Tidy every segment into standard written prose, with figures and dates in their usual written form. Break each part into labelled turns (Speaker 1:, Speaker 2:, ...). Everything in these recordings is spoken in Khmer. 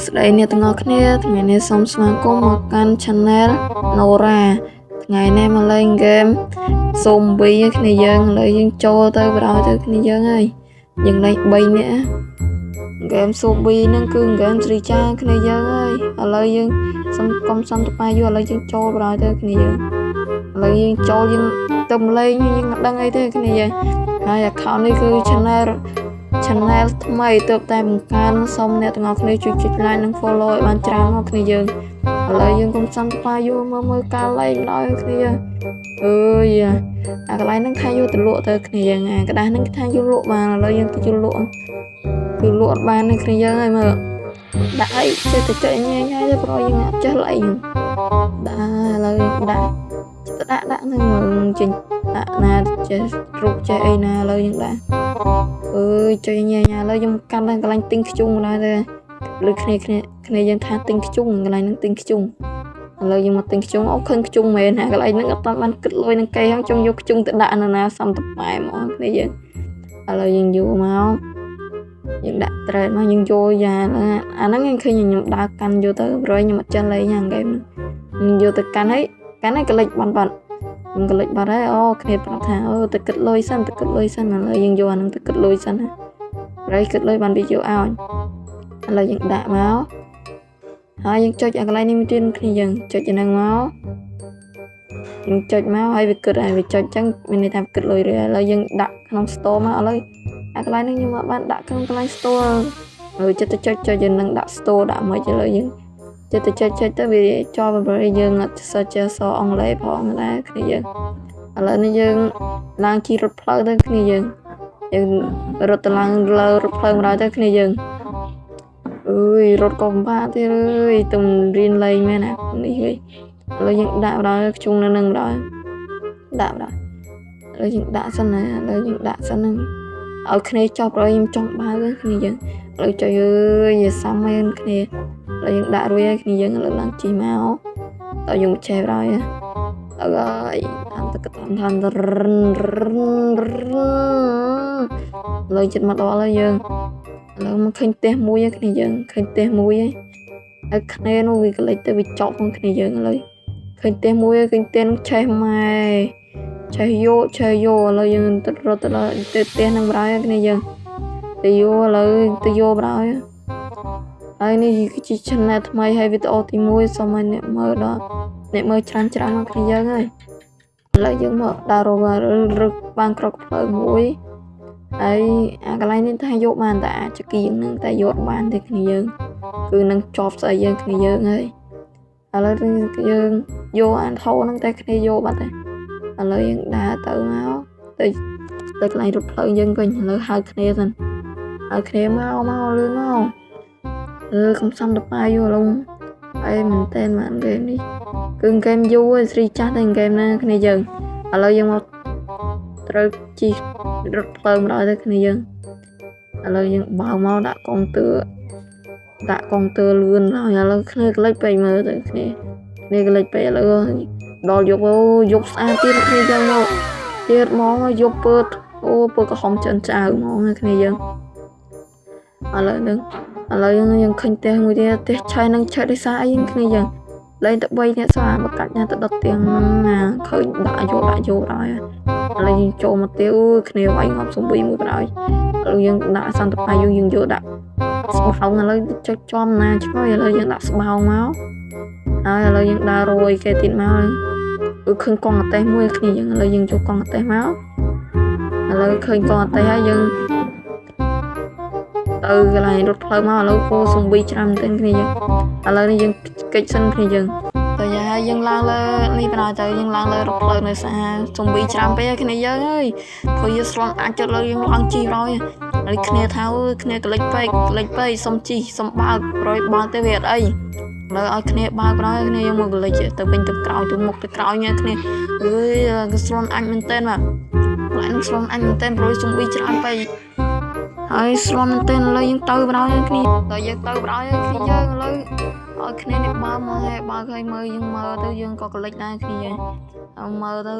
Speaker 1: ស្ដីអ្នកទាំងអស់គ្នាថ្ងៃនេះសូមស្វាគមន៍មកកាន់ Channel Nora ថ្ងៃនេះមកលេងហ្គេម Zombie គ្នាយើងឥឡូវយើងចូលទៅបដ ទៅគ្នាយើងហើយយើងលេង3នាក់ហ្គេម Zombie ហ្នឹងគឺហ្គេម Sri Cha គ្នាយើងហើយឥឡូវយើងសុំកុំសន្តិបាយយូរឥឡូវយើងចូលបដ ទៅគ្នាយើងឥឡូវយើងចូលយើងទៅលេងយើងមិនដឹងអីទេគ្នាយើងហើយ account នេះគឺ Channel ថ្មីទើបតែបង្កើនសូមអ្នកទាំងអស់គ្នាជួយចុច like និង follow ឲ្យបានច្រើនមកគ្នាយើងឥឡូវយើងកុំសន្តិបាយយូរមើលការលេងដល់គ្នាយើងអើយអាកន្លែងហ្នឹងថាយកទៅលក់ទៅគ្នាយើងអាក្តាស់ហ្នឹងថាយកលក់បានឥឡូវយើងទៅយកលក់គឺលក់អត់បានទេគ្នាយើងហើយមើលដាក់អីចេះតែចុចញ៉ៃញ៉ៃទេព្រោះយើងអត់ចេះលេងដាក់ឥឡូវដាក់ហ្នឹងចេញដាក់ណាចេះរូបចេះអីណាឥឡូវយើងដាក់អើយចុចញ៉ៃញ៉ៃឥឡូវខ្ញុំកាន់ដល់កន្លែងទិញខ្ជុំដែរទេលើគ្នាយើងថាទិញខ្ជុំកន្លែងហ្នឹងទិញខ្ជុំឥឡូវយើងមកទិញខ្ជុំអូឃើញខ្ជុំមែនណាកន្លែងហ្នឹងអត់បានគិតលុយនឹងគេហ្នឹងចង់យកខ្ជុំទៅដាក់នៅណាសំតប៉ែហ្មងគ្នាយើងឥឡូវយើងយកមកយើងដាក់ត្រេតមកយើងយកយ៉ាអាហ្នឹងខ្ញុំឃើញខ្ញុំដើរកាន់យកទៅព្រោះខ្ញុំអត់ចេះលេងហ្នឹងហ្គេមខ្ញុំយកទៅកាន់ហើយកលិចបាត់ខ្ញុំកលិចបាត់ហើយអូគ្នាប្រាប់ថាអូទៅគិតលុយសិនឥឡូវយើងយកអាហ្នឹងទៅគិតលុយសិនណាព្រៃគិតលុយបានវាយកឲ្យឥឡូវយើងដាក់មកហើយយើងចុចអាកន្លែងនេះមួយទៀតគ្នាយើងចុចហ្នឹងមកយើងចុចមកហើយវាគិតហើយវាចុចអញ្ចឹងមានន័យថាគិតលុយរួចឥឡូវយើងដាក់ក្នុង store មកឥឡូវអាកន្លែងនេះខ្ញុំមកបានដាក់ក្នុងកន្លែង store ហើយចិត្តទៅចុចយើងនឹងដាក់ store ដាក់មកឥឡូវយើងចិត្តទៅចុចទៅវាជាប់បើយើងអត់សើចសអង់គ្លេសផងដែរគ្នាយើងឥឡូវនេះយើងឡើងជិះរថផ្លូវទៅគ្នាយើងរត់ទៅឡើងលើរថផ្លូវមកដល់ទៅគ្នាយើងអើយរត់ក៏ពិបាកទៀតអើយទំរៀនលេងមែនណានេះហីឥឡូវយើងដាក់ដល់ខ្ជុំនៅនឹងដល់ដាក់ដល់ឥឡូវយើងដាក់សិនណាឥឡូវយើងដាក់សិនហ្នឹងឲ្យគ្នាចប់rồiខ្ញុំចង់បើគ្នាយើងឥឡូវចុយអើយសាំមែនគ្នាឥឡូវយើងដាក់រួចហើយគ្នាយើងឥឡូវឡើងជិះមកដល់យើងឆេបហើយអើយតាមតកតាមឥឡូវចិត្តមកដល់ហើយយើងឥឡូវមកឃើញផ្ទះមួយហើយគ្នាយើងឃើញផ្ទះមួយហើយគ្នានោះវាកលិចទៅវាចប់ផងគ្នាយើងឥឡូវឃើញផ្ទះមួយហើយឃើញផ្ទះនោះឆេះម៉ែឆេះយកឥឡូវយើងទៅរត់ទៅផ្ទះនឹងបរោយគ្នាយើងទៅយកឥឡូវទៅយកបរោយហើយនេះគឺជា channel ថ្មីហើយវីដេអូទី1សូមឲ្យអ្នកមើលដល់អ្នកមើលច្រើនមកគ្នាយើងហើយឥឡូវយើងមកដើររឹកបានក្រកផ្លូវមួយហើយអាកន្លែងនេះថាយកបានតែអាចគៀងនឹងតែយកបានទេគ្នាយើងគឺនឹងជាប់ស្អីយើងគ្នាយើងហើយឥឡូវយើងយកអានថោហ្នឹងតែគ្នាយកបាត់ហើយឥឡូវយើងដើរទៅមកទៅកន្លែងរថផ្លូវយើងវិញឥឡូវហៅគ្នាសិនហៅគ្នាមកលឿនមកកំសំតបាយយូរឡុងអីមែនតើបានហ្គេមនេះគឺហ្គេមយូរស្រីចាស់តែហ្គេមណាគ្នាយើងឥឡូវយើងមកត្រូវជិះរថផ្លូវមកដល់ទៅគ្នាយើងឥឡូវយើងបើមកដាក់កុងទ័រលឿនហើយឥឡូវគ្នាក្លេចពេកមើលទៅគ្នាក្លេចពេកឥឡូវដល់យកស្អាតទៀតគ្នាយើងមកទៀតមកយកពើក្រហមចិនចៅហ្មងគ្នាយើងឥឡូវយើងឃើញផ្ទះមួយទៀតផ្ទះឆៃនឹងឆែកដោយសារអីគ្នាយើងលេងទៅ3នាក់ស្អាបកាច់ណាទៅដុតទៀងណាឃើញដាក់យកហើយឥឡូវយើងចូលមកទៀតគ្នាវាយងាប់សំប៊ីមួយបណ្ដោយឥឡូវយើងដាក់សន្តិបាយយើងយកដាក់ស្បោងឥឡូវចុចចំណាឆ្កយឥឡូវយើងដាក់ស្បោងមកហើយឥឡូវយើងដើររួយគេទៀតមកឃើញកង់អតេសមួយគ្នាយើងឥឡូវយើងចូលកង់អតេសមកឥឡូវឃើញកង់អតេសហើយយើងទៅកន្លែងរថផ្លូវមកឥឡូវគោសំប៊ីច្រើនមែនទែនគ្នាយើងឥឡូវនេះយើងកិច្ចសិនគ្នាយើងទៅយ៉ាយើងឡើងលើនេះបណ្ដោយទៅយើងឡើងលើរថផ្លូវនៅសាសំប៊ីច្រើនពេកគ្នាយើងអើយព្រោះយើងស្លន់អាចចុចលើយើងឡើងជីរយហើយគ្នាថាគ្នាកលិចពេកសុំជីសុំបើកប្រយបើកទៅវាអត់អីលើឲ្យគ្នាបើកហើយគ្នាយើងមកកលិចទៅវិញទៅក្រោយទៅមុខទៅក្រោយគ្នាអើយស្លន់អាចមែនទែនបាទឡើងស្លន់អាចមែនទែនព្រោះសំប៊ីច្រើនពេកហើយស្លន់មែនទែនឥឡូវយើងទៅបដ ாய்គ្នាដល់យើងទៅបដ ாய்គ្នាយើងឥឡូវឲ្យគ្នានេះបើមកហើយបើកឲ្យមើលយើងមើលទៅយើងក៏កលិចដែរគ្នាមើលទៅ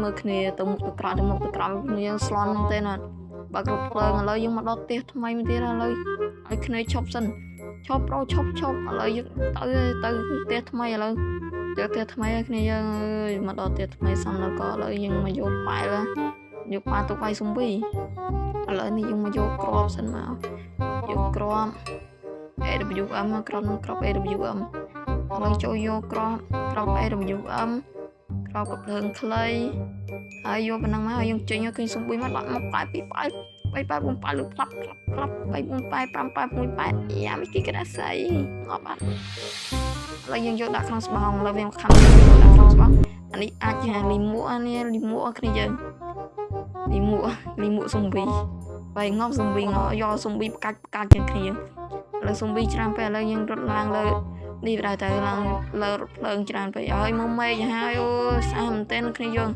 Speaker 1: មើលគ្នាទៅមុខទៅក្រោយគ្នាយើងស្លន់មែនទែនអត់បើករត់ភ្លើងឥឡូវយើងមកដល់ផ្ទះថ្មីមួយទៀតឥឡូវឲ្យគ្នាឈប់សិន ឈប់ប្រូឈប់ឥឡូវយើងទៅផ្ទះថ្មីឥឡូវយកផ្ទះថ្មីឲ្យគ្នាយើងអើយមកដល់ផ្ទះថ្មីសំដល់ក៏ឥឡូវយើងមកយកប៉ែលយកប៉ាទុកឲ្យស៊ុំវីឥឡូវនេះយើងមកយកក្របសិនមកយកក្រប AWM ក្របនឹងក្រប AWM ឥឡូវចូលយកក្រប AWM ក្របកភ្លើងខ្លីហើយយកប៉ុណ្ណឹងមកហើយយើងចេញឲ្យឃើញស៊ុំវីមកដាក់មកប៉ែពីប៉ែ4ប៉ែលឺផ្លាប់3 4ប៉ែ5ប៉ែ6ប៉ែយ៉ាមិនគិតកណ្ដាស្អីងាប់អត់ឥឡូវយើងយកដាក់ក្នុងស្បោងឥឡូវវាខាំដាក់ក្នុងស្បោងអានេះអាចជាលីមួកនេះលីមួកគ្នាយើងលីមួកស៊ុំវីហើយងាប់ស៊ុំវីងាប់យកស៊ុំវីផ្កាច់ជាងគ្នាឥឡូវស៊ុំវីច្រើនពេលឥឡូវយើងរត់ឡើងលើនេះប្រហែលទៅឡើងលើរថភ្លើងច្រើនពេកហើយមកមេឃហើយអូស្អាតមែនទែនគ្នាយើង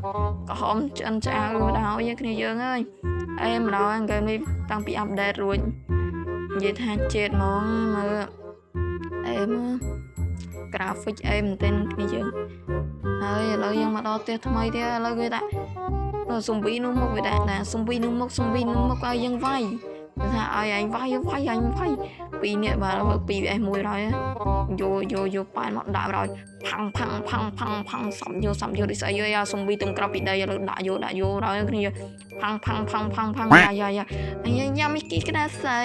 Speaker 1: ក្រហមឆ្អិនឆ្អាវម្ដងគ្នាយើងអើយអេម្ដងហ្គេមនេះតាំងពីអាប់ដេតរួចនិយាយថាchếtហ្មងមើលអេមើល graphic អេមែនទែនគ្នាយើងហើយឥឡូវយើងមកដល់ផ្ទះថ្មីទៀតឥឡូវគេដាក់ស៊ុំវីនោះមកវាដាក់ស៊ុំវីនោះមកឲ្យយើងវាយថាឲ្យឯងវាយពីរនាក់បាទពីរ S1 ហើយយកប៉ែនមកដាក់ហើយផាំងសំយកដូចស្អីហើយស៊ុំវីទំក្របពីដីឥឡូវដាក់យកហើយគ្នាផាំងយ៉ាញ៉ាំមីគីក្តាស្អី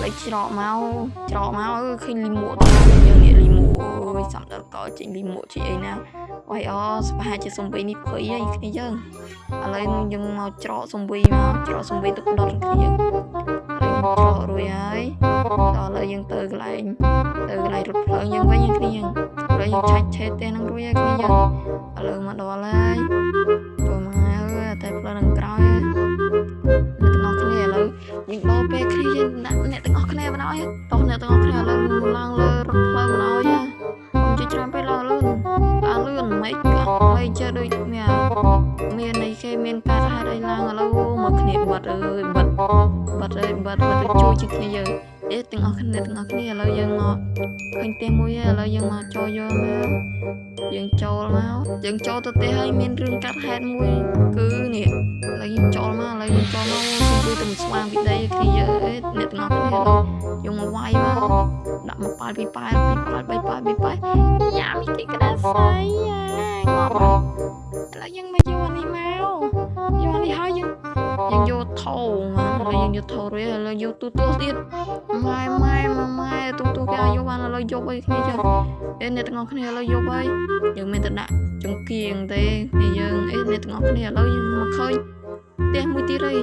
Speaker 1: លេចច្រកមកឃើញលីមួកយើងនេះលីមួកអូយសំដល់កចេញលីមួកជាអីណាអូយស្បែកជាស៊ុំវីនេះភ័យហើយគ្នាយើងឥឡូវយើងមកច្រកស៊ុំវីទឹកដុតគ្នាយើងច្រករួចហើយដល់ឥឡូវយើងទៅកន្លែងរថភ្លើងយើងវិញគ្នាយើងឥឡូវយើងឆាច់ឆេតផ្ទះនឹងរួចហើយគ្នាយើងឥឡូវមកដល់ហើយចូលមកហើយតែផ្លូវនឹងក្រោយអ្នកទាំងអស់គ្នាឥឡូវយើងដល់ពេលគ្នាយើងដាក់អ្នកទាំងអស់គ្នាបណ្ដោយតោះអ្នកទាំងអស់គ្នាឥឡូវឡើងលើរថភ្លើងបណ្ដោយកុំជិះច្រើនពេកឡើងលឿនមិនចេះដូចមានអីគេមានការហេតុអីឡើងឥឡូវមកគ្នាបាត់ជួយជាគ្នាយើងទាំងអស់គ្នាឥឡូវយើងមកឃើញផ្ទះមួយហើយឥឡូវយើងមកចូលយកមកយើងចូលទៅផ្ទះហើយមានរឿងកាត់ហេតុមួយគឺនេះឥឡូវយើងចូលមកសុំវាទៅស្វាងពីដីគ្នាយើងអ្នកទាំងអស់គ្នាឥឡូវយើងមកវាយមកដាក់មកប៉ាល់ពីប៉ាល់យ៉ាមីគេក្តាស្អីងាប់ឥឡូវយើងមកយកនេះហើយយើងយកថោឥឡូវយើងយកថោរួចឥឡូវយកទូទៀតម៉ែទូគេឲ្យយកបានឥឡូវយកអីគ្នាចឹងអ្នកទាំងអស់គ្នាឥឡូវយកហើយយើងមិនទៅដាក់ចង្គៀងទេគ្នាយើងអ្នកទាំងអស់គ្នាឥឡូវយើងមកឃើញផ្ទះមួយទៀតហើយ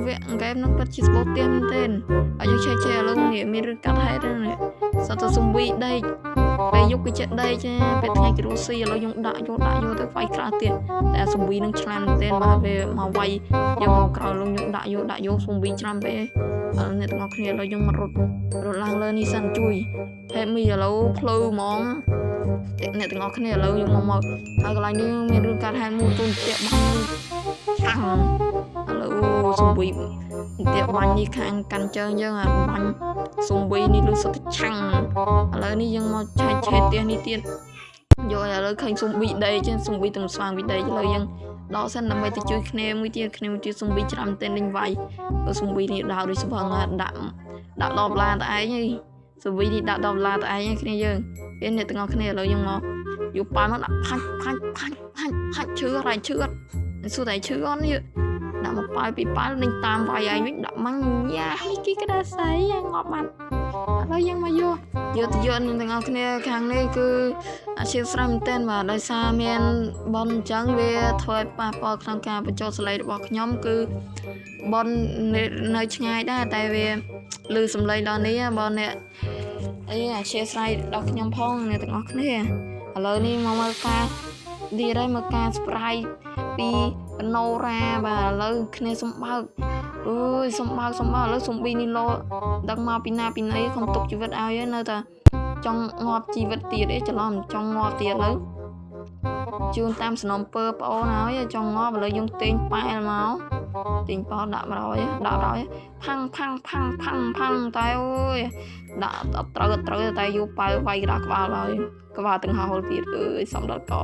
Speaker 1: វគ្គហ្គេមនោះពិតជាស្បូតផ្ទះមែនទែនហើយយើងឆែកឥឡូវនេះមានរឿងកាត់ហេតុហ្នឹងសតស៊ុំវីដេកពេលយកគេចេះដេកពេលថ្ងៃគេរស់ស៊ីឥឡូវយើងដាក់យកទៅវាយខ្លះទៀតតែស៊ុំវីនឹងឆ្លាតមែនទែនបាទពេលមកវាយយកមកក្រោយលងយើងដាក់យកស៊ុំវីច្រើនពេកអ្នកទាំងអស់គ្នាឥឡូវយើងមករត់ឡើងលើនេះសិនជួយហេតុមីឥឡូវភ្លឺហ្មងអ្នកទាំងអស់គ្នាឥឡូវយើងមកហើយកន្លែងនេះមានរឿងកាត់ហេតុមួយទូនផ្ទះបាញ់ឆាំងឥឡូវស៊ុំវីផ្ទះបាញ់នេះខាងកាន់ជើងយើងបាញ់ស៊ុំវីនេះលឺសុទ្ធតែឆាំងឥឡូវនេះយើងមកឆែកផ្ទះនេះទៀតយកឥឡូវឃើញស៊ុំវីដេកចឹងស៊ុំវីទំស្វាងវីដេកឥឡូវយើងដកសិនដើម្បីទៅជួយគ្នាមួយទៀតស៊ុំវីច្រើនមែនទែនលេងវាយស៊ុំវីនេះដើរដូចស្វងដាក់10ឡានតែឯងហីស៊ុំវីនេះដាក់10ឡានតែឯងគ្នាយើងពេលអ្នកទាំងអស់គ្នាឥឡូវយើងមកយកប៉ាល់មកដាក់ផាច់ឈឺអត់សួរតែឈឺអត់នេះដាក់មកប៉ាល់ពីប៉ាល់នឹងតាមវាយឯងវិញដាក់ម៉ាំងយ៉ាមីគីក្តាស្អីងាប់បាត់ឥឡូវយើងមកយកទាំងអស់គ្នាខាងនេះគឺអាជីវស្រែមែនទែនបាទដោយសារមានបនអញ្ចឹងវាធ្វើឲ្យប៉ះពាល់ក្នុងការបញ្ចូលសលេងរបស់ខ្ញុំគឺបននៅឆ្ងាយដែរតែវាឮសំឡេងដល់នេះបងអ្នកអាជីវស្រែដល់ខ្ញុំផងអ្នកទាំងអស់គ្នាឥឡូវនេះមកមើលការទៀតហើយមើលការ sprite ពីបណូរ៉ាបាទឥឡូវគ្នាសំបើកអើយសំបើកឥឡូវសំប៊ីនេះលោដឹងមកពីណាពីណីខ្ញុំទុកជីវិតឲ្យនៅតែចង់ងាប់ជីវិតទៀតច្រឡំចង់ងាប់ទៀតឥឡូវជូនតាមសំណពើប្អូនហើយចង់ងាប់ឥឡូវយើងទាញប៉ែលមកទាញប៉ោដាក់ហើយផាំងតែអូយដាក់អត់ត្រូវតែយកប៉ែលវាយក្បាលហើយក្បាលទាំងហោលទៀតអើយសំដល់កឥ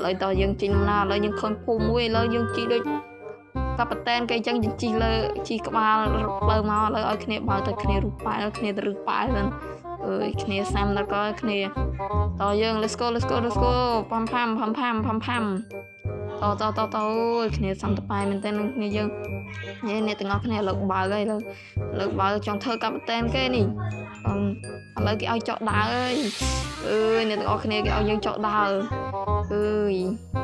Speaker 1: ឡូវតើយើងជិះដំណើរឥឡូវយើងឃើញភូមិមួយឥឡូវយើងជិះដូច កាប់តែនគេអញ្ចឹងយើងជីលើជីក្បាលបើមកលើឲ្យគ្នាបើទៅគ្នារូបប៉ែលគ្នាទៅរឹសប៉ែលហ្នឹងអើយគ្នាសាំដល់ក៏គ្នាតយើង let's go ផាំតគ្នាសំតប៉ែមែនតើនឹងគ្នាយើងអ្នកទាំងអស់គ្នាលើកបើហើយលើកបើចង់ធ្វើកាប់តែនគេនេះឥឡូវគេឲ្យចោះដើរអើយអ្នកទាំងអស់គ្នាគេឲ្យយើងចោះដើរអើយ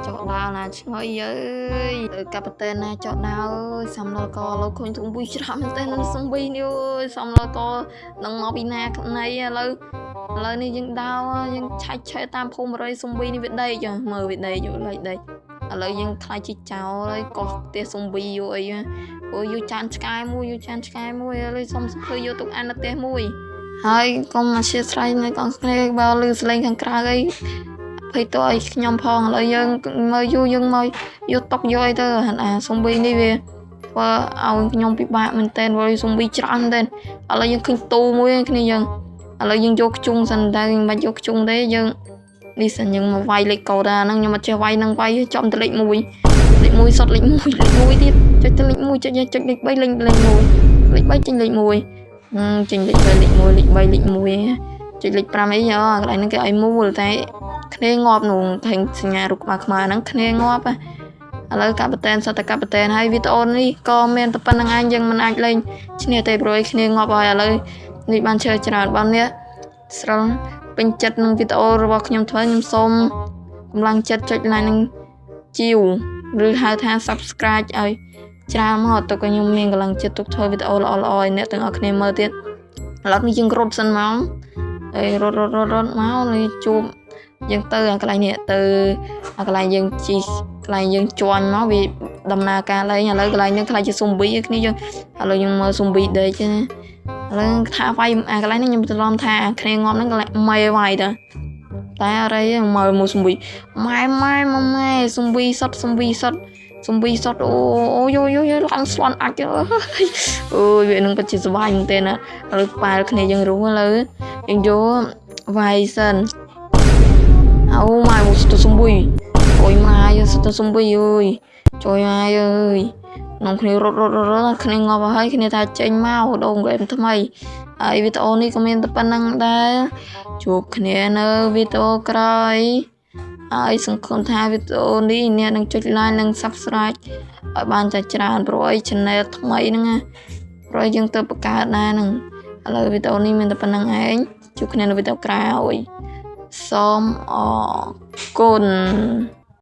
Speaker 1: ចោះដើរណាឆ្ងុយអើយកាប់តែនណាចោះដើរសំឡកលោកឃើញធំបុយច្រាស់មែនតើនឹងសំបីនេះអើយសំឡកនឹងមកពីណាណៃឥឡូវនេះយើងដើរយើងឆាច់ឆេតាមភូមិរយសំបីនេះវាដេកមើលវាដេកយកលេខដេកឥឡូវយើងខ្លាចជីចោលហើយកោះផ្ទះសំបីយកអីអូយយកចានឆ្កែមួយឥឡូវសុំធ្វើយកទុកអានផ្ទះមួយហើយកុំមកជាស្រ័យនៅកងគ្នាបើលឺសលេងខាងក្រៅអីភ័យតើឲ្យខ្ញុំផងឥឡូវយើងមើលយើងមកយកតុកយកអីទៅអាសំបីនេះវាធ្វើឲ្យខ្ញុំពិបាកមែនតើព្រោះសំបីច្រើនមែនតើឥឡូវយើងឃើញទូមួយគ្នាយើងឥឡូវយើងយកខ្ជុងសិនតែមិនបាច់យកខ្ជុងទេយើងនេះសិនយើងមកវាយលេខកូដហ្នឹងខ្ញុំអត់ចេះវាយនឹងវាយចំទៅលេខ1សុតលេខ1ទៀតចុចទៅលេខ1ចុចលេខ3លេខ1លេខ3ចេញលេខ1ចេញលេខ2លេខ3លេខ1ចុចលេខ5អីកន្លែងហ្នឹងគេឲ្យមូលតែគ្នាងាប់នោះឃើញសញ្ញារូបក្បាលខ្មែរហ្នឹងគ្នាងាប់ឥឡូវកាប់តែនសតកាប់តែនហើយវីដេអូនេះក៏មានតែប៉ុណ្្នឹងឯងយើងមិនអាចលេងឈ្នះទេព្រោះគ្នាងាប់ហើយឥឡូវនេះបានឈើច្រើនបងនេះស្រលពេញចិត្តនឹងវីដេអូរបស់ខ្ញុំធ្វើខ្ញុំសូមកម្លាំងចិត្តចុច like និងជីវឬហៅថា subscribe ឲ្យច្រើនមកទៅក៏ខ្ញុំមានកម្លាំងចិត្តទុកធ្វើវីដេអូល្អៗឲ្យអ្នកទាំងអស់គ្នាមើលទៀតឥឡូវនេះយើងរត់សិនមកហើយរត់មកនេះជួបយើងទៅអាកន្លែងនេះទៅអាកន្លែងយើងជីកន្លែងយើងជន់មកវាដំណើរការលេងឥឡូវកន្លែងនេះខ្លាចជាស៊ុំប៊ីគ្នាយើងឥឡូវយើងមើលស៊ុំប៊ីដេកទេណាឥឡូវថាវាយអាកន្លែងនេះខ្ញុំច្រឡំថាគ្នាងាប់ហ្នឹងកន្លែងម៉ែវាយទៅតែអរិយមើលមួយស៊ុំប៊ីម៉ែស៊ុំប៊ីសុតអូយឡើងស្លន់អាចអូយវានឹងពិតជាសុបាយមែនទេណាឥឡូវប៉ែលគ្នាយើងរស់ឥឡូវយើងយកវាយសិនអូម៉ែមួយសុតស៊ុំប៊ីអូយម៉ែសុតស៊ុំប៊ីអើយជួយម៉ែអើយនំគ្នារត់គ្នាងាប់ហើយគ្នាថាចេញមកដងហ្គេមថ្មីហើយវីដេអូនេះក៏មានតែប៉ុណ្្នឹងដែរជួបគ្នានៅវីដេអូក្រោយហើយសង្ឃឹមថាវីដេអូនេះអ្នកនឹងចុច like និង subscribe ឲ្យបានតែច្រើនព្រោះអី channel ថ្មីហ្នឹងណាព្រោះយើងទៅបង្កើតដែរហ្នឹងឥឡូវវីដេអូនេះមានតែប៉ុណ្្នឹងឯងជួបគ្នានៅវីដេអូក្រោយសូមអរគុណ